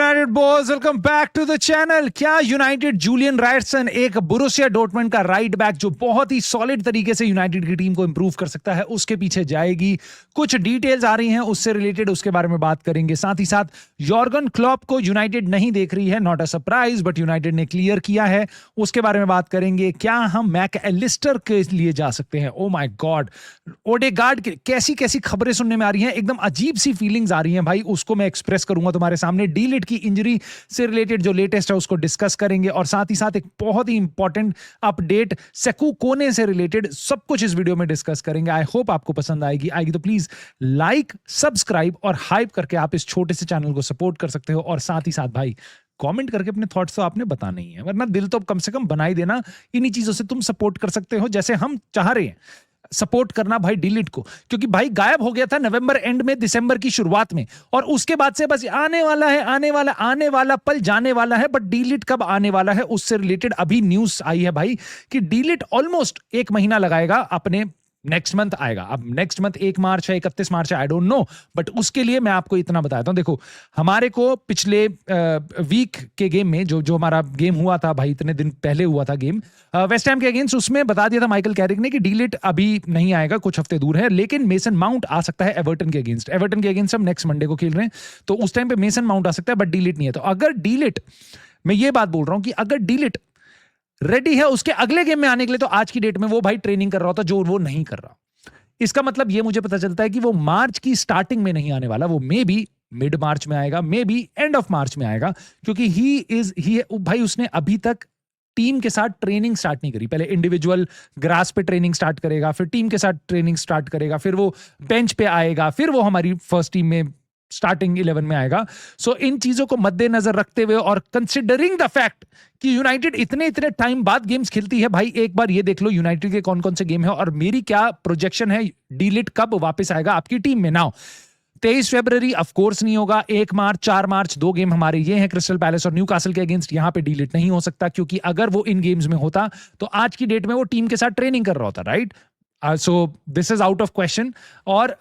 United boys, welcome back to the channel. क्या United Julian Ryerson एक Borussia Dortmund का right back जो बहुत ही सॉलिड तरीके से यूनाइटेड की टीम को इंप्रूव कर सकता है उसके पीछे जाएगी? कुछ डिटेल्स आ रही हैं उससे रिलेटेड, उसके बारे में बात करेंगे। साथ ही साथ यॉर्गन क्लॉप को यूनाइटेड नहीं देख रही है, not a surprise, but United ने क्लियर किया है, उसके बारे में बात करेंगे। क्या हम मैक एलिस्टर के लिए जा सकते हैं? ओ माय गॉड, ओडेगार्ड कैसी कैसी खबरें सुनने में आ रही हैं, एकदम अजीब सी फीलिंग्स आ रही हैं भाई, उसको मैं एक्सप्रेस करूंगा तुम्हारे सामने। डीलिट की इंजरी से रिलेटेड जो लेटेस्ट है उसको डिस्कस करेंगे, और साथ ही साथ एक बहुत ही इंपॉर्टेंट अपडेट सेकू कोने से रिलेटेड, सब कुछ इस वीडियो में डिस्कस करेंगे। आई होप आपको पसंद आएगी तो प्लीज लाइक, सब्सक्राइब और हाइप करके आप इस छोटे से चैनल को सपोर्ट कर सकते हो। और साथ ही साथ भाई कमेंट करके अपने थॉट्स तो आपने बताने ही है, वरना दिल तो कम से कम बना ही देना। इन्हीं चीजों से तुम सपोर्ट कर सकते हो, जैसे हम चाह रहे हैं सपोर्ट करना भाई डिलीट को, क्योंकि भाई गायब हो गया था नवंबर एंड में, दिसंबर की शुरुआत में, और उसके बाद से बस आने वाला पल जाने वाला है। बट डिलीट कब आने वाला है उससे रिलेटेड अभी न्यूज आई है भाई कि डिलीट ऑलमोस्ट 1 महीना लगाएगा, अपने नेक्स्ट मंथ आएगा। अब नेक्स्ट मंथ 1 मार्च है, 31 मार्च है, आई डोंट नो, बट उसके लिए मैं आपको इतना बताता हूं। देखो, हमारे को पिछले वीक के गेम में जो हमारा गेम हुआ था भाई, इतने दिन पहले हुआ था गेम वेस्ट हैम के अगेंस्ट, उसमें बता दिया था माइकल कैरिक ने कि डिलीट अभी नहीं आएगा, कुछ हफ्ते दूर है, लेकिन मेसन माउंट आ सकता है एवर्टन के अगेंस्ट। एवर्टन के अगेंस्ट हम नेक्स्ट मंडे को खेल रहे हैं, तो उस टाइम पे मेसन माउंट आ सकता है, बट डिलीट नहीं है। तो अगर डिलीट, मैं ये बात बोल रहा हूं कि अगर डिलीट रेडी है उसके अगले गेम में आने के लिए, तो आज की डेट में वो भाई ट्रेनिंग कर रहा होता, जो वो नहीं कर रहा। इसका मतलब ये मुझे पता चलता है कि वो मार्च की स्टार्टिंग में नहीं आने वाला, वो मे बी मिड मार्च में आएगा, may be end of March में आएगा, क्योंकि ही भाई उसने अभी तक टीम के साथ ट्रेनिंग स्टार्ट नहीं करी। पहले इंडिविजुअल ग्रास पे ट्रेनिंग स्टार्ट करेगा, फिर टीम के साथ ट्रेनिंग स्टार्ट करेगा, फिर वो बेंच पे आएगा, फिर वो हमारी फर्स्ट टीम में स्टार्टिंग 11 में आएगा। सो इन चीजों को मद्देनजर रखते हुए और कंसिडरिंग द फैक्ट कि यूनाइटेड इतने टाइम बाद गेम्स खेलती है भाई, एक बार ये देख लो यूनाइटेड के कौन कौन से गेम है और मेरी क्या प्रोजेक्शन है, डिलीट कब वापस आएगा आपकी टीम में। नाउ 23 फरवरी ऑफ कोर्स नहीं होगा, 1 मार्च, 4 मार्च, 2 गेम हमारे ये हैं, क्रिस्टल पैलेस और न्यूकासल के अगेंस्ट। यहां पे डिलीट नहीं हो सकता, क्योंकि अगर वो इन गेम्स में होता तो आज की डेट में वो टीम के साथ ट्रेनिंग कर रहा होता, right? So this is out of question. और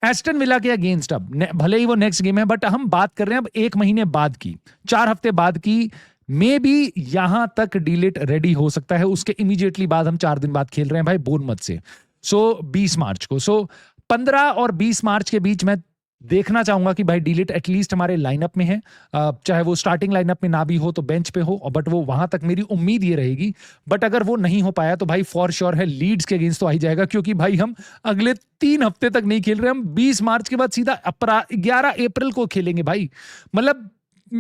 एस्टन विला के अगेंस्ट अब भले ही वो नेक्स्ट गेम है, बट हम बात कर रहे हैं अब 1 महीने बाद की, 4 हफ्ते बाद की, मे बी यहां तक डिलीट रेडी हो सकता है। उसके इमीडिएटली बाद हम 4 दिन बाद खेल रहे हैं भाई बोर्नमथ से, सो 20 मार्च को। सो 15 और 20 मार्च के बीच में देखना चाहूंगा कि भाई डिलीट एटलीस्ट हमारे लाइनअप में है, चाहे वो स्टार्टिंग लाइनअप में ना भी हो तो बेंच पे हो, बट वो वहां तक मेरी उम्मीद ये रहेगी। बट अगर वो नहीं हो पाया तो भाई फॉर श्योर है लीड्स के अगेंस्ट तो आ ही जाएगा, क्योंकि भाई हम अगले 3 हफ्ते तक नहीं खेल रहे, हम 20 मार्च के बाद सीधा 11 अप्रैल को खेलेंगे भाई। मतलब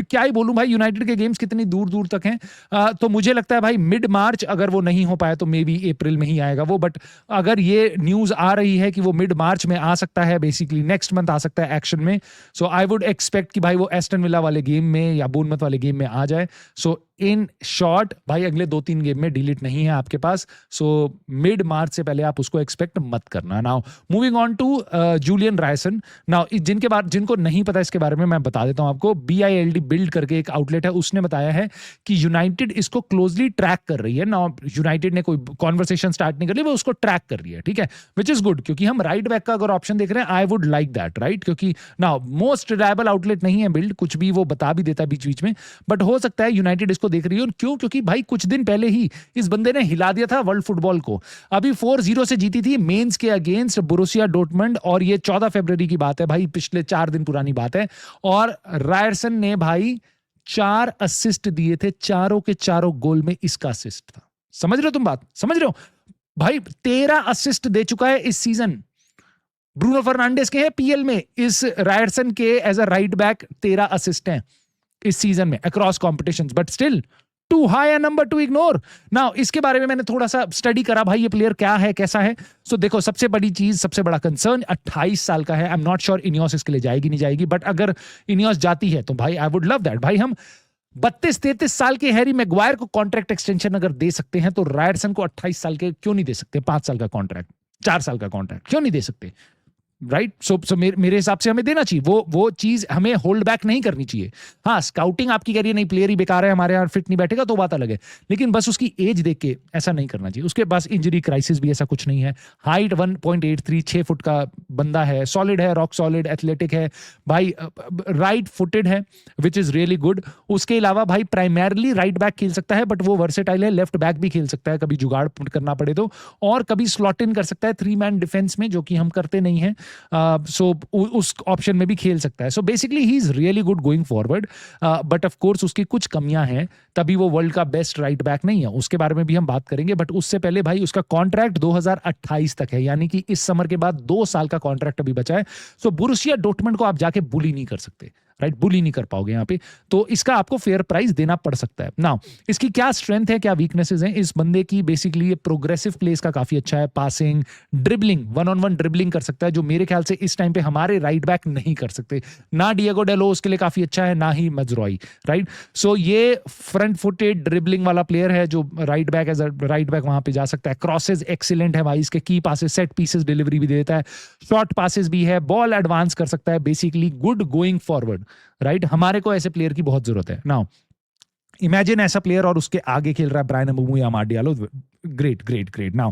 क्या ही बोलूं भाई, यूनाइटेड के गेम्स कितनी दूर दूर तक हैं। तो मुझे लगता है भाई मिड मार्च अगर वो नहीं हो पाया तो मे बी अप्रैल में ही आएगा वो। बट अगर ये न्यूज आ रही है कि वो मिड मार्च में आ सकता है, बेसिकली नेक्स्ट मंथ आ सकता है एक्शन में, सो आई वुड एक्सपेक्ट कि भाई वो एस्टन विला वाले गेम में या बोर्नमथ वाले गेम में आ जाए। सो इन शॉर्ट भाई अगले 2-3 गेम में डिलीट नहीं है आपके पास, सो मिड मार्च से पहले आप उसको एक्सपेक्ट मत करना। Now moving on to Julian Ryerson. Now जिनको नहीं पता इसके बारे में मैं बता देता हूं आपको। BILD बिल्ड करके एक आउटलेट है, उसने बताया है कि यूनाइटेड इसको क्लोजली ट्रैक कर रही है। नाउ यूनाइटेड ने कोई कॉन्वर्सेशन स्टार्ट नहीं कर ली, वो उसको ट्रैक कर रही है, ठीक है, विच इज गुड, क्योंकि हम राइट बैक का अगर ऑप्शन देख रहे हैं, I would like that, right? क्योंकि नाउ मोस्ट रिलायबल आउटलेट नहीं है बिल्ड, कुछ भी वो बता भी देता है बीच बीच में, बट हो सकता है यूनाइटेड इसको देख रही है। क्यों? क्योंकि भाई कुछ दिन पहले ही इस बंदे ने हिला दिया था वर्ल्ड फुटबॉल को। अभी 4-0 से जीती थी मेंस के अगेंस्ट बोरुसिया डॉर्टमंड, और ये 14 फरवरी की बात है भाई, पिछले 4 दिन पुरानी बात है। और रायर्सन ने भाई 4 असिस्ट दिए थे, चारों के चारों गोल में इसका असिस्ट था। समझ रहे हो तुम बात? समझ रहे हो भाई? 13 असिस्ट दे चुका है इस सीजन। ब्रूनो फर्नांडिस के हैं PL में, इस रायर्सन के as a right back 13 assist हैं इस सीजन में across competitions, but still too high a number to ignore. Now इसके बारे में मैंने थोड़ा सा स्टडी करा भाई, ये प्लेयर क्या है, कैसा है। सो देखो, सबसे बड़ी चीज, सबसे बड़ा कंसर्न 28 साल का है। I am not sure Ineos इसके लिए जाएगी नहीं जाएगी, बट अगर इनियोस जाती है तो भाई आई वुड लव दैट। भाई हम 32-33 साल के हैरी मैग्वायर को कॉन्ट्रैक्ट एक्सटेंशन अगर दे सकते हैं, तो रायर्सन को 28 साल के क्यों नहीं दे सकते? 5 साल का कॉन्ट्रैक्ट, 4 साल का कॉन्ट्रैक्ट क्यों नहीं दे सकते? राइट। सो मेरे हिसाब से हमें देना चाहिए, वो चीज हमें होल्ड बैक नहीं करनी चाहिए। हाँ, स्काउटिंग आपकी कह रही है नहीं प्लेयर ही बेकार है, हमारे यहाँ फिट नहीं बैठेगा, तो बात अलग है, लेकिन बस उसकी एज देख के ऐसा नहीं करना चाहिए। उसके पास इंजरी क्राइसिस भी ऐसा कुछ नहीं है। हाइट 1.83, 6 फुट का बंदा है, सॉलिड है, रॉक सॉलिड, एथलेटिक है भाई, राइट फुटेड है विच इज रियली गुड। उसके अलावा भाई प्राइमरली राइट बैक खेल सकता है, बट वो वर्सेटाइल है, लेफ्ट बैक भी खेल सकता है कभी जुगाड़ करना पड़े तो, और कभी स्लॉट इन कर सकता है 3 मैन डिफेंस में, जो कि हम करते नहीं है। सो उस ऑप्शन में भी खेल सकता है। So basically he is really good going forward, but of course उसकी कुछ कमियां हैं, तभी वो वर्ल्ड का बेस्ट राइट बैक नहीं है। उसके बारे में भी हम बात करेंगे, बट उससे पहले भाई उसका कॉन्ट्रैक्ट 2028 तक है, यानी कि इस समर के बाद 2 साल का कॉन्ट्रैक्ट अभी बचा है। सो बोरुसिया डॉर्टमुंड को आप जाके बुली नहीं कर सकते, राइट, बुली नहीं कर पाओगे यहाँ पे, तो इसका आपको फेयर प्राइस देना पड़ सकता है। नाउ इसकी क्या स्ट्रेंथ है, क्या वीकनेसेस हैं इस बंदे की? बेसिकली ये प्रोग्रेसिव प्लेस का काफी अच्छा है, पासिंग, ड्रिबलिंग, 1-on-1 ड्रिबलिंग कर सकता है, जो मेरे ख्याल से इस टाइम पे हमारे राइट बैक नहीं कर सकते। ना डिएगो डेलो उसके लिए काफी अच्छा है, ना ही मजरॉई, राइट। सो ये फ्रंट फुटेड ड्रिबलिंग वाला प्लेयर है जो right back as right back वहां पे जा सकता है। क्रॉसेज एक्सीलेंट है भाई इसके, की पासेस, सेट पीसेस डिलीवरी भी देता है, शॉर्ट पासेस भी है, बॉल एडवांस कर सकता है, basically good going forward, right. हमारे को ऐसे प्लेयर की बहुत जरूरत है। नाउ इमेजिन ऐसा प्लेयर और उसके आगे खेल रहा है ब्रायन म्बुमू या Amad Diallo, great great great. Now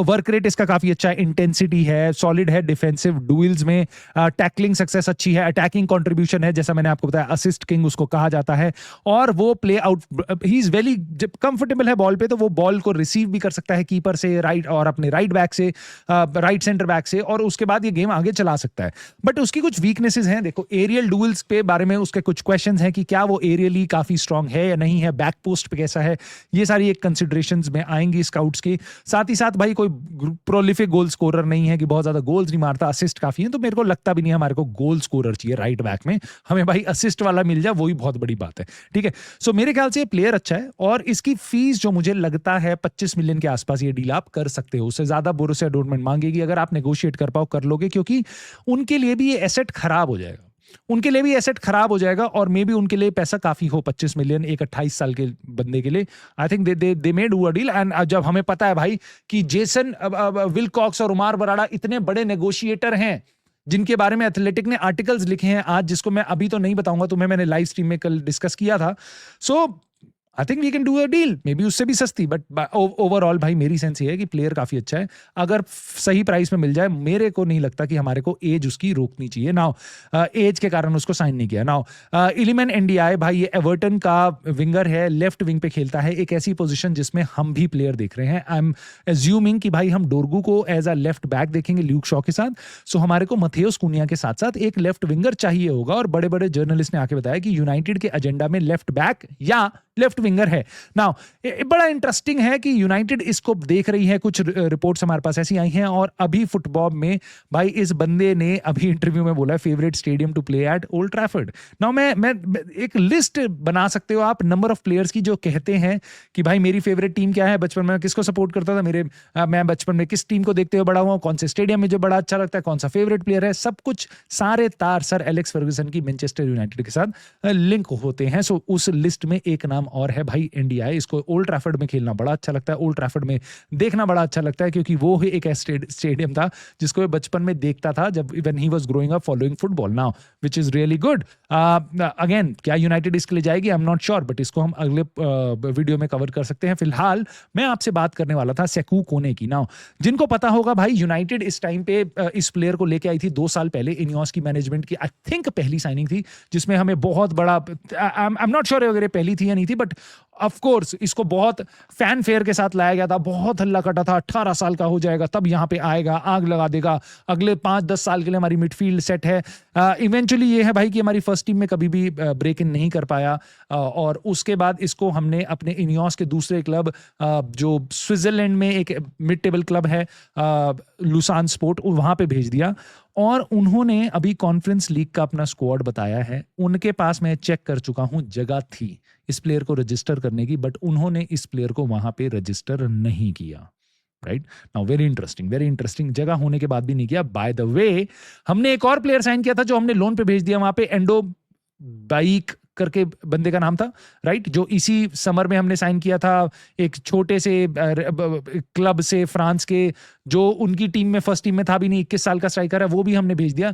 work rate इसका काफी अच्छा है, इंटेंसिटी है, सॉलिड है डिफेंसिव डुएल्स में, टैकलिंग सक्सेस अच्छी है, अटैकिंग कंट्रीब्यूशन है, जैसा मैंने आपको बताया असिस्ट किंग उसको कहा जाता है, और वो play out, he is very, जब कंफर्टेबल है बॉल पे तो वो बॉल को रिसीव भी कर सकता है कीपर से, राइट, और अपने राइट बैक से, राइट सेंटर बैक से, और उसके बाद ये गेम आगे चला सकता है। बट उसकी कुछ वीकनेसेस हैं, देखो एरियल डुएल्स पे बारे में उसके कुछ क्वेश्चंस हैं कि क्या वो एरियली काफी स्ट्रांग है या नहीं है, बैक पोस्ट पे कैसा है, ये सारी एक कंसिडरेशंस में आएंगी स्काउट्स की। साथ ही साथ भाई कोई प्रोलिफिक गोल स्कोरर नहीं है कि बहुत ज्यादा गोल्स नहीं मारता, असिस्ट काफी है, तो मेरे को लगता भी नहीं हमारे को गोल स्कोरर चाहिए राइट बैक में, हमें भाई असिस्ट वाला मिल जाए वही बहुत बड़ी बात है, ठीक है। सो मेरे ख्याल से ये प्लेयर अच्छा है, और इसकी फीस जो मुझे लगता है 25 मिलियन के आसपास ये डील आप कर सकते हो, उससे ज्यादा बोरुसिया डॉर्टमुंड मांगेगी, अगर आप नेगोशिएट कर पाओ कर लोगे, क्योंकि उनके लिए भी ये एसेट खराब हो जाएगा, उनके लिए भी एसेट खराब हो जाएगा, और मे बी उनके लिए पैसा काफी हो, 25 मिलियन एक 28 साल के बंदे के लिए। I think they may do a deal. And जब हमें पता है भाई कि जेसन विलकॉक्स और उमार बराड़ा इतने बड़े नेगोशिएटर हैं, जिनके बारे में एथलेटिक ने आर्टिकल्स लिखे हैं आज, जिसको मैं अभी तो नहीं बताऊंगा तुम्हें, मैंने लाइव स्ट्रीम में कल डिस्कस किया था। So I think we can do a deal, maybe उससे भी सस्ती, बट ओवरऑल भाई मेरी सेंस ये है कि प्लेयर काफी अच्छा है, अगर सही प्राइस में मिल जाए, मेरे को नहीं लगता कि हमारे को एज उसकी रोकनी चाहिए। नाउ एज के कारण उसको साइन नहीं किया। नाउ इलिमन एनडीआई भाई, ये एवर्टन का विंगर है, लेफ्ट विंग पे खेलता है, एक ऐसी पोजीशन जिसमें हम भी प्लेयर देख रहे हैं। आई एम एज्यूमिंग कि भाई हम डोरगू को एज अ लेफ्ट बैक देखेंगे ल्यूक शॉ के साथ, सो हमारे को मथेउस कुनिया के साथ साथ एक लेफ्ट विंगर चाहिए होगा, और बड़े बड़े जर्नलिस्ट ने आके बताया कि यूनाइटेड के एजेंडा में लेफ्ट बैक या लेफ्ट विंगर है। नाउ बड़ा इंटरेस्टिंग है कि यूनाइटेड इसको देख रही है, कुछ रिपोर्ट्स हमारे पास ऐसी आई हैं, और अभी फुटबॉल में भाई इस बंदे ने अभी इंटरव्यू में बोला है favourite stadium to play at Old Trafford. Now मैं एक लिस्ट बना सकते हो आप नंबर ऑफ प्लेयर्स की जो कहते हैं कि भाई मेरी फेवरेट टीम क्या है, बचपन में किसको सपोर्ट करता था, मैं बचपन में किस टीम को देखते हुए बड़ा हुआ, कौन से स्टेडियम में जो बड़ा अच्छा लगता है, कौन सा फेवरेट प्लेयर है, सब कुछ सारे तार सर एलेक्स फर्गुसन की मैनचेस्टर यूनाइटेड के साथ लिंक होते हैं। सो उस लिस्ट में एक नाम और है भाई एनडीआई। इसको ओल्ड ट्रैफर्ड में खेलना बड़ा अच्छा लगता है, ओल्ड ट्रैफर्ड में देखना बड़ा अच्छा लगता है, क्योंकि वो ही एक स्टेडियम था जिसको बचपन में देखता था जब when he was growing up following football now, which is really good. Again क्या यूनाइटेड इसके लिए जाएगी, I am not sure, but इसको हम अगले वीडियो में कवर कर सकते हैं। फिलहाल मैं आपसे बात करने वाला था सेकू कोने की। नाउ जिनको पता होगा भाई, यूनाइटेड इस टाइम पे इस प्लेयर को लेके आई थी 2 साल पहले, इनियोस की मैनेजमेंट की आई थिंक पहली साइनिंग थी, जिसमें हमें बहुत बड़ा, आई एम नॉट श्योर अगर ये पहली थी या नहीं थी, बट ऑफ कोर्स इसको बहुत फैन फेयर के साथ लाया गया था, बहुत हल्ला कटा था, 18 साल का हो जाएगा तब यहां पे आएगा, आग लगा देगा, अगले 5-10 साल के लिए हमारी मिडफील्ड सेट है। इवेंचुअली ये है भाई कि हमारी फर्स्ट टीम में कभी भी ब्रेक इन नहीं कर पाया, और उसके बाद इसको हमने अपने इनियोस के दूसरे क्लब, जो स्विट्जरलैंड में एक मिड टेबल क्लब है, लुसान स्पोर्ट, वहां पे भेज दिया, और उन्होंने अभी कॉन्फ्रेंस लीग का अपना स्क्वाड बताया है। उनके पास मैं चेक कर चुका हूं, जगह थी इस प्लेयर को रजिस्टर करने की, बट उन्होंने इस प्लेयर को वहां पे रजिस्टर नहीं किया। राइट नाउ वेरी इंटरेस्टिंग, जगह होने के बाद भी नहीं किया। बाय द वे हमने एक और प्लेयर साइन किया था जो हमने लोन पे भेज दिया वहां पे, एंडो बाइक करके बंदे का नाम था, राइट, जो इसी समर में हमने साइन किया था एक छोटे से क्लब से, फ्रांस के जो उनकी टीम में फर्स्ट टीम में था भी नहीं, 21 साल का स्ट्राइकर है, वो भी हमने भेज दिया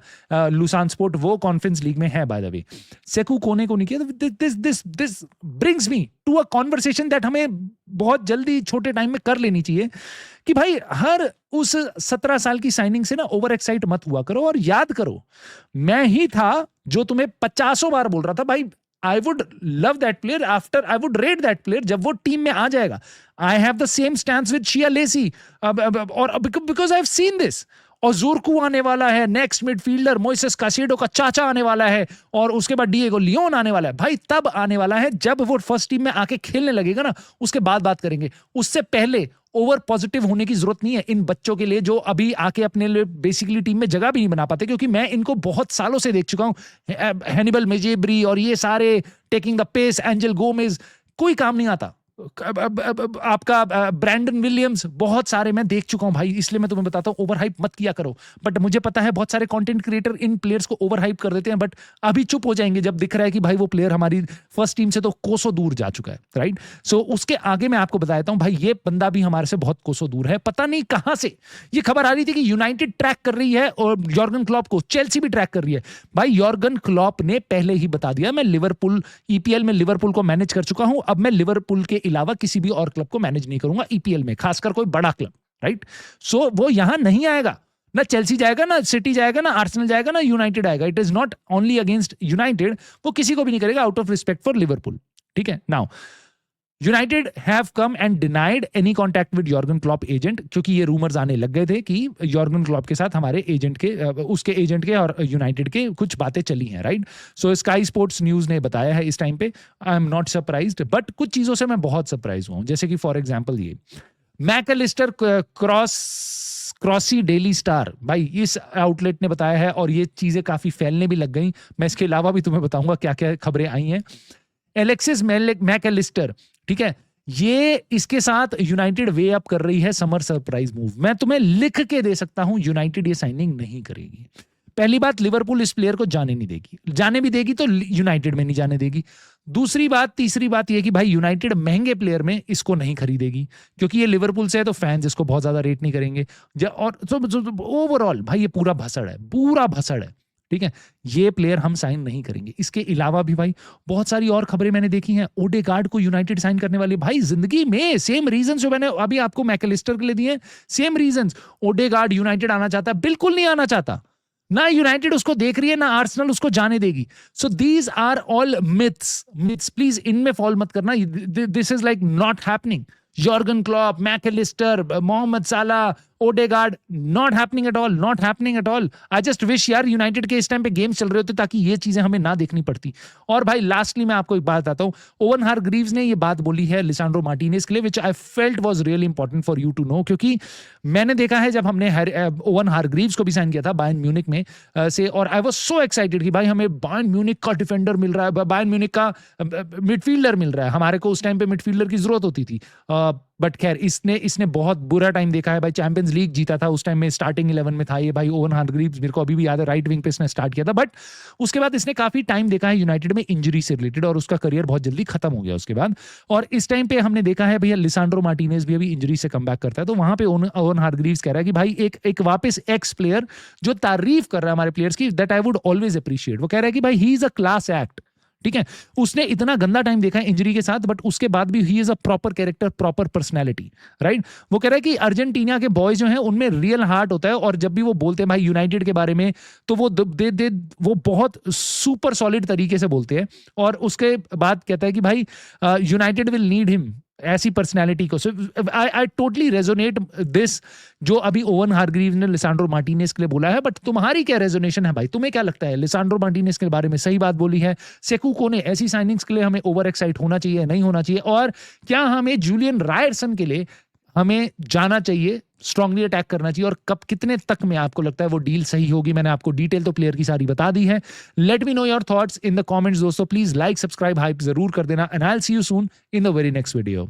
लुसान स्पोर्ट, वो कॉन्फ्रेंस लीग में है बाय द वे। सेकू कोने को नहीं किया। This brings me to a conversation that हमें बहुत जल्दी छोटे टाइम में कर लेनी चाहिए कि भाई हर उस 17 साल की साइनिंग से ना ओवर एक्साइट मत हुआ करो, और याद करो मैं ही था जो तुम्हें 50 बार बोल रहा था भाई I would love that player after I would rate that player जब वो टीम में आ जाएगा। I have the same stance with Shia Lacey और because I've seen this। और ज़ुरकू आने वाला है, नेक्स्ट मिडफील्डर मोइसेस कासेडो का चाचा आने वाला है, और उसके बाद डिएगो लियोन आने वाला है। भाई तब आने वाला है जब वो फर्स्ट टीम में आके खेलने लगेगा ना, उसके बाद बात करेंगे। उससे पहले ओवर पॉजिटिव होने की जरूरत नहीं है इन बच्चों के लिए जो अभी आके अपने लिए बेसिकली टीम में जगह भी नहीं बना पाते, क्योंकि मैं इनको बहुत सालों से देख चुका हूं। हैनिबल मेजेब्री और ये सारे taking the pace, Angel Gomes, कोई काम नहीं आता। आपका ब्रैंडन विलियम्स, बहुत सारे मैं देख चुका हूं भाई, इसलिए मैं तुम्हें बताता हूं ओवर हाइप मत किया करो। बट मुझे पता है बहुत सारे कंटेंट क्रिएटर इन प्लेयर्स को ओवर हाइप कर देते हैं, बट अभी चुप हो जाएंगे जब दिख रहा है कि भाई वो प्लेयर हमारी फर्स्ट टीम से तो कोसों दूर जा चुका है, राइट। सो उसके आगे मैं आपको बताता हूं भाई ये बंदा भी हमारे से बहुत कोसों दूर है। पता नहीं कहां से ये खबर आ रही थी कि यूनाइटेड ट्रैक कर रही है और यॉर्गन क्लॉप को, चेल्सी भी ट्रैक कर रही है। भाई यॉर्गन क्लॉप ने पहले ही बता दिया मैं लिवरपूल, ईपीएल में लिवरपूल को मैनेज कर चुका हूं, अब मैं लिवरपूल के अलावा किसी भी और क्लब को मैनेज नहीं करूंगा ईपीएल में, खासकर कोई बड़ा क्लब, राइट। सो वो यहां नहीं आएगा, ना चेल्सी जाएगा, ना सिटी जाएगा, ना आर्सेनल जाएगा, ना यूनाइटेड आएगा। It is not only against United, वो किसी को भी नहीं करेगा out of respect for Liverpool, ठीक है। Now United have come and denied any contact with Jurgen Klopp agent, क्योंकि ये रूमर्स आने लग गए थे कि यॉर्गन क्लॉप के साथ हमारे एजेंट के, उसके एजेंट के और यूनाइटेड के कुछ बातें चली हैं, राइट। सो स्काई स्पोर्ट्स न्यूज ने बताया है इस टाइम पे। I am not surprised, but कुछ चीजों से मैं बहुत सरप्राइज हुआ हूं, जैसे कि फॉर एग्जांपल ये मैकलिस्टर क्रॉसी डेली स्टार, भाई इस आउटलेट ने बताया है, और ये चीजें काफी फैलने भी लग गई। मैं इसके अलावा भी तुम्हें बताऊंगा क्या क्या खबरें आई हैं। एलेक्सिस मैकलिस्टर, ठीक है, ये इसके साथ यूनाइटेड वे अप कर रही है समर सरप्राइज मूव। मैं तुम्हें लिख के दे सकता हूं यूनाइटेड ये साइनिंग नहीं करेगी। पहली बात, लिवरपूल इस प्लेयर को जाने नहीं देगी, जाने भी देगी तो यूनाइटेड में नहीं जाने देगी। दूसरी बात, तीसरी बात ये कि भाई यूनाइटेड महंगे प्लेयर में इसको नहीं खरीदेगी, क्योंकि ये लिवरपूल से है तो फैंस इसको बहुत ज्यादा रेट नहीं करेंगे। और ओवरऑल भाई ये पूरा भसड़ है, पूरा भसड़ है, ठीक है। ये प्लेयर हम साइन नहीं करेंगे। इसके अलावा भी भाई बहुत सारी और खबरें मैंने देखी हैं। ओडेगार्ड को यूनाइटेड साइन करने वाली, भाई जिंदगी में सेम रीजंस जो मैंने अभी आपको मैकलिस्टर के लिए दिए, सेम रीजंस। ओडेगार्ड यूनाइटेड आना चाहता है, बिल्कुल नहीं आना चाहता, ना यूनाइटेड उसको देख रही है, ना आर्सेनल उसको जाने देगी। So these are all myths, please इनमें फॉल मत करना। This is like not happening. Jurgen Klopp, Mac Allister, Mohamed Salah, Odegaard, not happening at all, not happening at all. I just wish यार यूनाइटेड के इस time पे games चल रहे होते ताकि ये चीजें हमें ना देखनी पड़ती। और भाई लास्टली मैं आपको एक बात बताता हूं, ओवन हारग्रीव्स ने ये बात बोली है लिसांड्रो मार्टिनेज के लिए, which I felt was really important for you to know, क्योंकि मैंने देखा है जब हमने ओवन हारग्रीव्स को भी साइन किया था बायर्न म्यूनिक में से, और आई वाज सो एक्साइटेड कि भाई हमें बायर्न म्यूनिक का डिफेंडर मिल रहा है, बायर्न म्यूनिक का मिडफील्डर मिल रहा है। हमारे को उस टाइम पे मिडफील्डर की जरूरत होती थी, बट खैर इसने बहुत बुरा टाइम देखा है भाई। चैंपियंस लीग जीता था उस टाइम में, स्टार्टिंग 11 में था ये भाई ओवन हारग्रीव्स, मेरे को अभी भी याद है, राइट विंग पे इसने स्टार्ट किया था। बट उसके बाद इसने काफी टाइम देखा है यूनाइटेड में इंजरी से रिलेटेड, और उसका करियर बहुत जल्दी खत्म हो गया उसके बाद। और इस टाइम पे हमने देखा है भैया लिसांड्रो मार्टिनेज भी अभी इंजरी से कम बैक करता है, तो वहां पे ओवन हारग्रीव्स कह रहा है कि भाई एक वापस एक्स प्लेयर जो तारीफ कर रहा है हमारे प्लेयर्स की, that I would always appreciate. वो कह रहा है कि भाई he is a class act, ठीक है। उसने इतना गंदा टाइम देखा है इंजरी के साथ, बट उसके बाद भी he is a proper character, proper personality, right. वो कह रहा है कि अर्जेंटीना के बॉयज जो हैं उनमें रियल हार्ट होता है, और जब भी वो बोलते हैं भाई यूनाइटेड के बारे में तो वो बहुत सुपर सॉलिड तरीके से बोलते हैं। और उसके बाद कहता है कि भाई यूनाइटेड विल नीड हिम, ऐसी पर्सनैलिटी को। सो आई टोटली रेजोनेट दिस जो अभी ओवन हारग्रीव्स ने लिसांड्रो मार्टिनेज के लिए बोला है। बट तुम्हारी क्या रेजोनेशन है भाई, तुम्हें क्या लगता है लिसांड्रो मार्टिनेज के बारे में सही बात बोली है? सेकू कोने ऐसी साइनिंग्स के लिए हमें ओवर एक्साइट होना चाहिए, नहीं होना चाहिए? और क्या हमें जूलियन रायरसन के लिए हमें जाना चाहिए, स्ट्रांगली अटैक करना चाहिए, और कब कितने तक में आपको लगता है वो डील सही होगी? मैंने आपको डिटेल तो प्लेयर की सारी बता दी है। Let me know your thoughts in the comments दोस्तों। प्लीज लाइक, सब्सक्राइब, हाइप जरूर कर देना, and I will see you soon in the very next video.